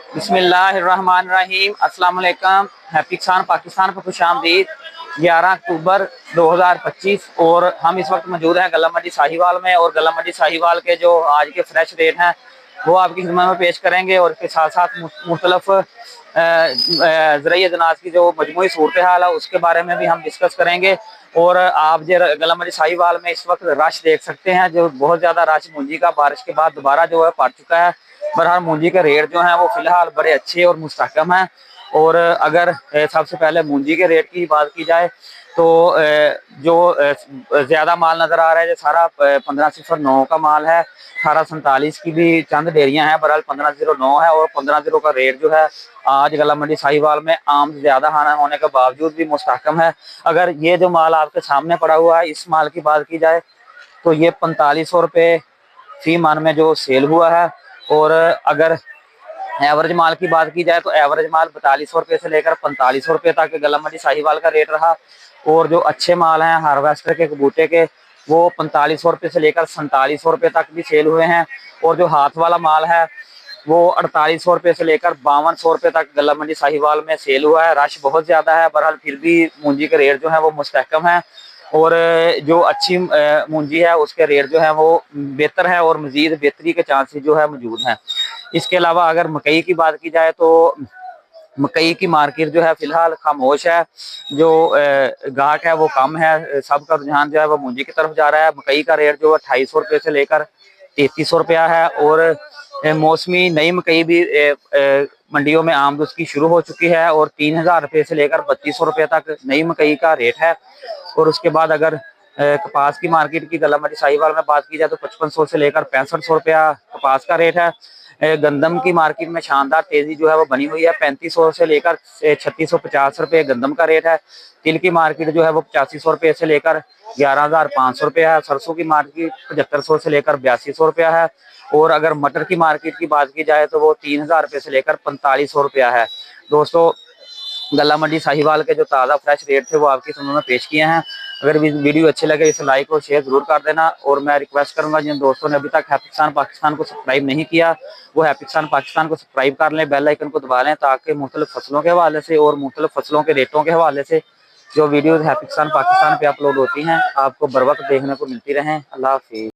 बिस्मिल्लाहिर्रहमानिर्रहीम। अस्सलाम वालेकुम। हैप्पी किसान पाकिस्तान पर खुशामदीद। 11 अक्टूबर 2025 और हम इस वक्त मौजूद हैं गला मंडी साहिवाल में। और गला मंडी साहिवाल के जो आज के फ्रेश रेट हैं वो आपकी खिदमत में पेश करेंगे और इसके साथ साथ मुख्तलिफ ज़रिए अजनास की जो मजमूई सूरत हाल है उसके बारे में भी हम डिस्कस करेंगे। और आप जो गला मंडी साहिवाल में इस वक्त रश देख सकते हैं, जो बहुत ज़्यादा रश मूंजी का बारिश के बाद दोबारा जो है पड़ चुका है। बहरहाल मूंजी के रेट जो हैं वो फिलहाल बड़े अच्छे और मुस्तहकम हैं। और अगर सबसे पहले मूंजी के रेट की बात की जाए तो जो ज़्यादा माल नज़र आ रहा है जो सारा 1509 का माल है। 1847 की भी चंद डेरियां हैं, बहरहाल 1509 है और 15 का रेट जो है आज गला मंडी साहिवाल में आम ज़्यादा हाना होने के बावजूद भी मुस्तहकम है। अगर ये जो माल आपके सामने पड़ा हुआ है इस माल की बात की जाए तो ये 4500 रुपये फी मन में जो सेल हुआ है। और अगर एवरेज माल की बात की जाए तो एवरेज माल 4200 रुपये से लेकर 4500 रुपये तक गला मंडी साहिवाल का रेट रहा। और जो अच्छे माल हैं हार्वेस्टर के कबूटे के वो 4500 रुपये से लेकर 4700 रुपये तक भी सेल हुए हैं। और जो हाथ वाला माल है वो 4800 रुपये से लेकर 5200 रुपये तक गला मंडी साहिवाल में सेल हुआ है। रश बहुत ज़्यादा है, बहरहाल फिर भी मूंजी के रेट जो है वो मुस्तहकम है। और जो अच्छी मूंजी है उसके रेट जो है वो बेहतर है और मजीद बेहतरी के चांसेस जो है मौजूद हैं। इसके अलावा अगर मकई की बात की जाए तो मकई की मार्केट जो है फिलहाल खामोश है। जो गाहक है वो कम है, सबका रुझान जो है वो मूंजी की तरफ जा रहा है। मकई का रेट जो है 2800 रुपये से लेकर 3300 रुपया है। और मौसमी नई मकई भी मंडियों में आमद उसकी शुरू हो चुकी है और 3000 रुपये से लेकर 3200 रुपये तक नई मकई का रेट है। और उसके बाद अगर कपास की मार्केट की गला मंडी साहिवाल में बात की जाए तो 5500 से लेकर 6500 रुपया कपास का रेट है। गंदम की मार्केट में शानदार तेजी जो है वो बनी हुई है, 3500 से लेकर 3650 रुपये गंदम का रेट है। तिल की मार्केट जो है वो 8500 रुपये से लेकर 11500 रुपया है। सरसों की मार्केट 7500 से लेकर 8200 रुपया है। और अगर मटर की मार्केट की बात की जाए तो वो 3000 रुपये से लेकर 4500 रुपया है। दोस्तों, गला मंडी साहिवाल के जो ताज़ा फ्रेश रेट थे वो आपकी समझ में पेश किए हैं। अगर वीडियो अच्छे लगे इसे लाइक और शेयर जरूर कर देना। और मैं रिक्वेस्ट करूंगा जिन दोस्तों ने अभी तक हैप्पी किसान पाकिस्तान को सब्सक्राइब नहीं किया वो हैप्पी किसान पाकिस्तान को सब्सक्राइब कर लें, बेल आइकन को दबा लें ताकि मुख्तलिफ फसलों के हवाले से और मुख्तलिफ फसलों के रेटों के हवाले से जो वीडियोज़ हैप्पी किसान पाकिस्तान पे अपलोड होती हैं आपको बर वक्त देखने को मिलती रहें। अल्लाह हाफिज़।